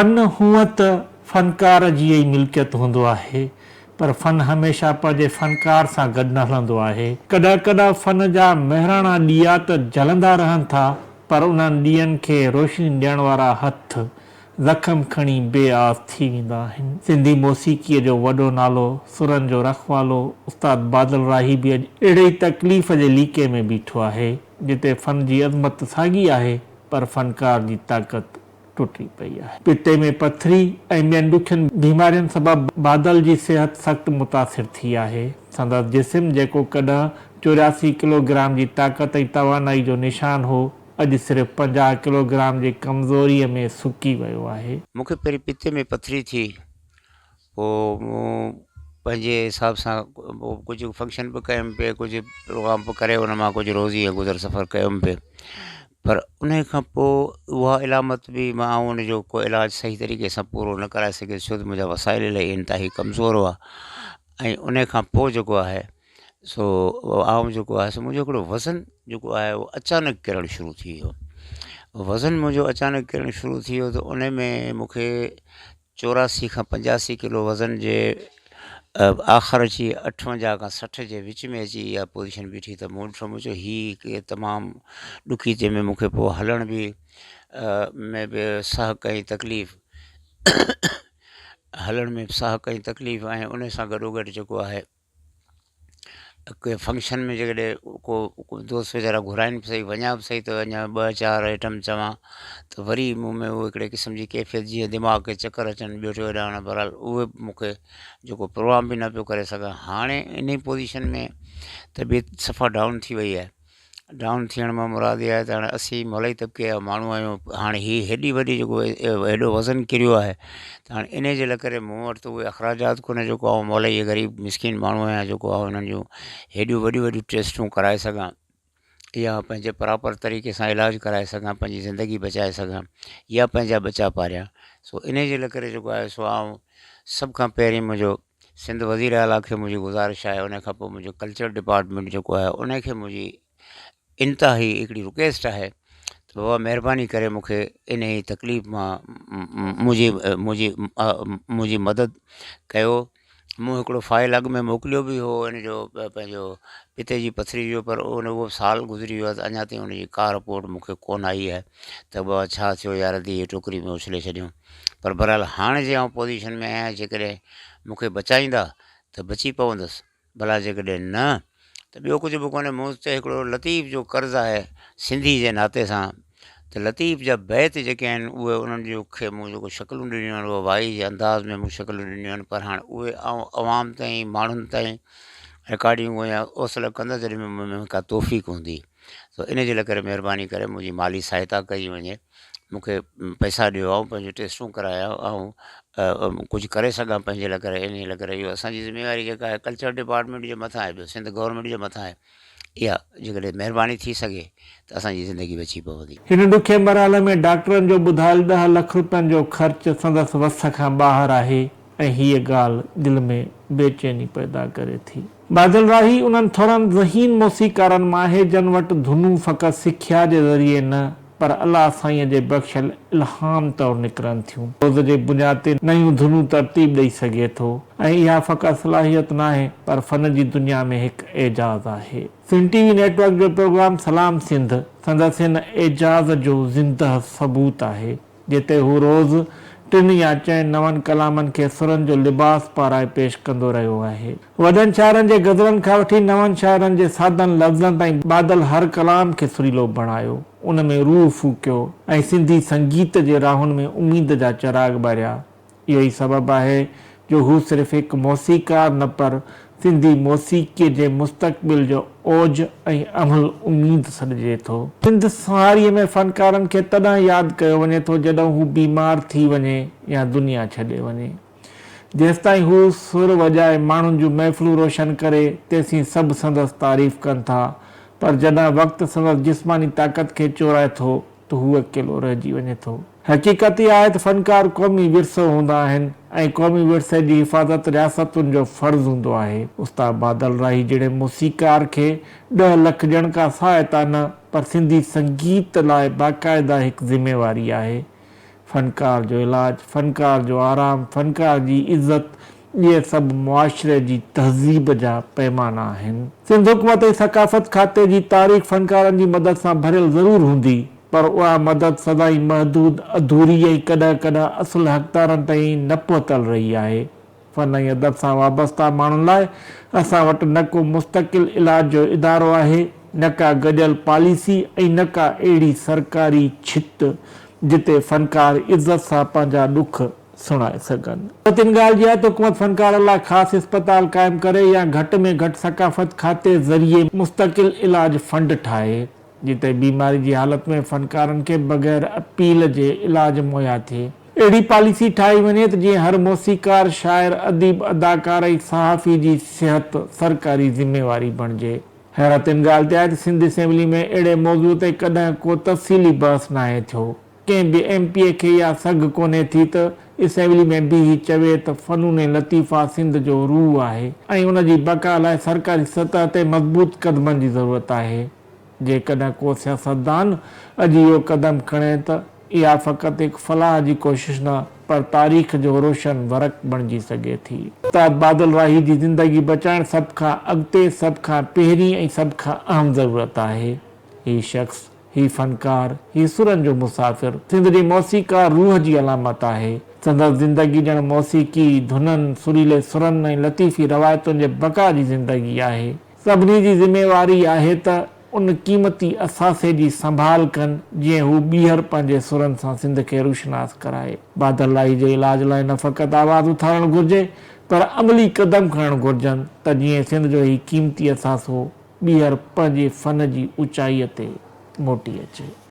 फ़न हूअं त फ़नकार जी ई मिल्कियत हूंदो आहे, पर फ़न हमेशह पंहिंजे फ़नकार सां गॾु न हलंदो आहे। कॾहिं कॾहिं फ़न जा महिराणा ॾिया त जलंदा रहनि था, पर उन्हनि ॾींहनि खे रोशनी ॾियण वारा हथ ज़ख़म खणी बेआस थी वेंदा आहिनि। सिंधी मौसीक़ीअ जो वॾो नालो सुरनि जो रखवालो उस्ताद बादल राही बि अॼु अहिड़े ई तकलीफ़ जे लीके में बीठो आहे, जिते फ़न जी अज़मत साॻी आहे, पर फ़नकार जी ताक़त टुटी पई आहे। पिते में पथरी ऐं ॿियनि ॾुखियनि बीमारियुनि सबबि बादल जी सिहत सख़्तु मुतासिर थी आहे। संदसि जिस्म जेको कॾहिं 84 किलोग्राम जी ताक़त ऐं तवानाई जो निशान हो, अॼु सिर्फ़ु 50 किलोग्राम जी कमज़ोरीअ में सुकी वियो आहे। मूंखे पहिरीं पिते में पथरी थी, पोइ मूं पंहिंजे हिसाब सां कुझु फंक्शन बि कयुमि पिए, कुझु प्रोग्राम बि करे उन मां कुझु रोज़ी ऐं गुज़र सफ़र कयुमि पिए। पर उन खां पोइ उहा इलामत बि मां उनजो को इलाजु सही तरीक़े सां पूरो न कराए सघियुसि, छो त मुंहिंजा वसाइल इलाही इंतिहाई कमज़ोर हुआ। ऐं उन खां पोइ जेको आहे सो आउं जेको आहे सो मुंहिंजो हिकिड़ो वज़न जेको आहे उहो अचानक किरणु शुरू थी वियो। वज़न मुंहिंजो अचानक किरणु शुरू थी वियो, त उन में मूंखे 84 खां 85 किलो वज़न जे आख़िर अची 58 खां 60 जे विच में अची इहा पोज़ीशन बीठी, त मूं ॾिठो मुंहिंजो हीअ के तमामु ॾुखी, जंहिंमें मूंखे पोइ हलण बि में बि साह कई तकलीफ़ हलण में साह कई तकलीफ़, ऐं उन सां गॾोगॾु जेको आहे के फंक्शन में जेकॾहिं को दोस्त वीचारा घुराइनि बि सही, वञा बि सही, त अञा 2-4 आइटम चवां त वरी मूं में उहो हिकिड़े क़िस्म जी कैफ़ियत, जीअं दिमाग़ खे चकर अचनि, ॿियो टियों ॼाण, बहरहाल उहे मूंखे जेको प्रोग्राम बि न पियो करे सघां। हाणे इन पोज़ीशन में तबियत सफ़ा डाउन थी वई आहे। डाउन थियण मां मुराद इहा आहे त हाणे असीं मौलई तबिके जा माण्हू आहियूं। हाणे हीअ हेॾी वॾी जेको हेॾो वज़न किरियो आहे, त हाणे इन जे लाइ करे मूं वटि त उहे अख़राजात कोन्हे जेको आउं मौलई ग़रीब मिसकिन माण्हू आहियां जेको आहे उन्हनि जूं हेॾियूं वॾियूं वॾियूं टेस्टूं कराए सघां, या पंहिंजे प्रॉपर तरीक़े सां इलाजु कराए सघां, पंहिंजी ज़िंदगी बचाए सघां, या पंहिंजा बचा पारियां। सो इन जे लाइ करे जेको आहे सो आउं सभ खां पहिरीं मुंहिंजो सिंध वज़ीर आला खे मुंहिंजी गुज़ारिश आहे, उन खां पोइ मुंहिंजो कल्चर डिपार्टमेंट जेको आहे उन खे मुंहिंजी इंतिहाई हिकिड़ी रिक्वेस्ट आहे त बाबा महिरबानी करे मूंखे इन ई तकलीफ़ मां मुंहिंजी मदद कयो। मूं हिकिड़ो फाइल अॻु में मोकिलियो बि हो इन जो पंहिंजो पिते जी पथरी जो, पर उहो साल गुज़री वियो आहे, त अञा ताईं उनजी का रिपोर्ट मूंखे कोन आई आहे त बाबा छा थियो यार, धी टोकरी में उछले छॾियूं। पर बहरहाल हाणे जे आउं पोज़ीशन में आहियां, जेकॾहिं मूंखे बचाईंदा त बची पवंदुसि, भला जेकॾहिं न त ॿियो कुझु बि कोन्हे। मूं ते हिकिड़ो लतीफ़ जो कर्ज़ु आहे सिंधी जे नाते सां, त लतीफ़ जा बैत जेके आहिनि उहे उन्हनि जो खे मूं जेको शकिलूं ॾिनियूं आहिनि, उहा वाई जे अंदाज़ में मूं शकिलूं ॾिनियूं आहिनि, पर हाणे उहे आवाम ताईं, माण्हुनि ताईं रिकॉर्डिंग या ओसल कंदसि जॾहिं में का तौफ़ीक़ हूंदी। त इन जे लाइ करे महिरबानी करे मुंहिंजी माली सहायता कई वञे, मूंखे पैसा ॾियो, ऐं पंहिंजूं टेस्टूं कराया, ऐं कुझु करे सघां पंहिंजे लाइ करे। इन लाइ करे इहो असांजी ज़िम्मेवारी जेका आहे कल्चर डिपार्टमेंट जे मथां आहे, ॿियो सिंध गवर्नमेंट जे मथां आहे। इहा जेकॾहिं महिरबानी थी सघे त असांजी ज़िंदगी बची पवंदी। हिन ॾुखे मरहले में डॉक्टरनि जो ॿुधायल 10 लख रुपयनि जो ख़र्चु संदसि वस खां ॿाहिरि आहे, ऐं हीअ ॻाल्हि दिलि में बेचैनी पैदा करे थी। बादल राही उन्हनि थोरनि ज़हीन मौसीक़ारनि मां आहे जन वटि धुनूं फ़क़ति सिख्या जे ज़रिए न, पर अलाह साईं जे बख़्शियल इल्हाम तौरु निकिरनि थियूं। रोज़ जे बुनियाद ते नयूं धुनूं तरतीब ॾेई सघे थो, ऐं इहा फ़क़ति सलाहियत न आहे, पर फ़न जी दुनिया में हिकु एजाज़ आहे। सिंध टीवी नेटवर्क जो प्रोग्राम सलाम सिंध संदसि हिन एजाज़ जो ज़िंदह सबूत आहे, जिते हू रोज़ 3 या 4 नवनि कलामनि खे सुरनि जो लिबास पाराए पेश कंदो रहियो आहे। वॾनि शाइरनि जे गज़लनि खां वठी नवनि शाइरनि जे सादनि लफ़्ज़नि ताईं बादल हर कलाम खे सुरीलो बणायो, उन में रूह फूकियो, ऐं सिंधी संगीत जे राहुनि में उमीद जा चिराग ॿारिया। इहो ई सबबु आहे जो हू सिर्फ़ु हिकु मौसीक़ार न, पर सिंधी मौसीक़ीअ जे मुस्तक़बिल जो ओज ऐं अमल उमीद सॾिजे थो। सिंध सहारीअ में फ़नकारनि खे तॾहिं यादि कयो वञे थो जॾहिं हू बीमार थी वञे या दुनिया छॾे वञे। जेसिताईं हू सुर वॼाए माण्हुनि जूं महफ़िलूं रोशन करे, तेसीं सभु संदसि तारीफ़ कनि था, पर जॾहिं वक़्तु संदसि जिस्मानी ताक़त खे चोराए थो त हू अकेलो रहिजी वञे थो। हक़ीक़त इहा आहे त फ़नकार क़ौमी विरसो हूंदा आहिनि, ऐं क़ौमी विरसे जी हिफ़ाज़त रियासतुनि जो फ़र्ज़ु हूंदो आहे। उस्ताद बादल राही जहिड़े मौसीक़ार खे 10 लख ॼण का सहायता न, पर सिंधी संगीत लाइ बाक़ाइदा हिकु ज़िम्मेवारी आहे। फनकार जो इलाज, फनकार जो आराम, फनकार जी इज़त, ये सभु मुआशरे जी तहज़ीब जा पैमाना आहिनि। सिंध हुकूमत ऐं सकाफ़त खाते जी तारीख़ फनकारनि जी मदद सां भरियल ज़रूरु हूंदी, पर उहा मदद सदाई महदूद, अधूरी ऐं कॾहिं कॾहिं असुल हक़दारनि ताईं न पहुतल रही आहे। फ़न ऐं अदब सां वाबस्ता माण्हुनि लाइ असां वटि न को मुस्तक़िल इलाज जो इदारो आहे, न का गॾियल पॉलिसी ऐं न का अहिड़ी सरकारी छित जिते फनकार इज़त सां पंहिंजा ॾुख सुणाए सघनि। तिन ॻाल्हि जी आहे त हुकूमत फनकार लाइ ख़ासि इस्पताल क़ाइमु करे या घटि में घटि सकाफ़त खाते ज़रिए मुस्तक़िल इलाज फंड ठाहे, जिते बीमारी जी हालत में फनकारनि खे बग़ैर अपील जे इलाज मुहैया थिए। अहिड़ी पॉलिसी ठाही वञे त जीअं हर मौसीकार, शाइर, अदीब, अदाकार ऐं सहाफ़ी जी सिहत सरकारी ज़िम्मेवारी बणिजे। हैरत इन ॻाल्हि ते आहे त सिंध असेंबली में अहिड़े मौज़ूअ ते कॾहिं को तफ़सीली बहस नाहे थियो। कंहिं बि MP खे इहा सघ कोन्हे थी त असेंबली में बीही चवे त फ़नून लतीफ़ा सिंध जो रूह आहे ऐं उन जी बका लाइ सरकारी सतह ते मज़बूत क़दमनि जी ज़रूरत आहे। जेकॾहिं को सियासतदान अॼु इहो क़दम खणे त इहा फ़क़ति हिकु फलाह जी कोशिश न, पर तारीख़ जो रोशन वरक़ बणिजी सघे थी। उस्ताद बादल राही जी ज़िंदगी बचाइण सभ खां अॻिते, सभ खां पहिरीं ऐं सभ खां अहम ज़रूरत आहे। हीउ शख़्स, ही फनकार, ही सुरनि जो मुसाफ़िर, सिंध जी मौसीक़ार रूह जी अलामत आहे। संदसि ज़िंदगी ॼण मौसीक़ी धुननि, सुरीले सुरनि ऐं लतीफ़ी रवायतुनि जे बका जी ज़िंदगी आहे। सभिनी जी ज़िम्मेवारी आहे त उन क़ीमती असासे जी संभाल कनि जीअं हू ॿीहर पंहिंजे सुरनि सां सिंध खे रुशनास कराए। बादल राही जे इलाज लाइ न फ़क़ति आवाज़ उथारणु घुरिजे, पर अमली क़दम खणणु घुरिजनि त जीअं सिंध जो ही क़ीमती असासो ॿीहर पंहिंजे फ़न जी ऊचाईअ ते मोटी अचे।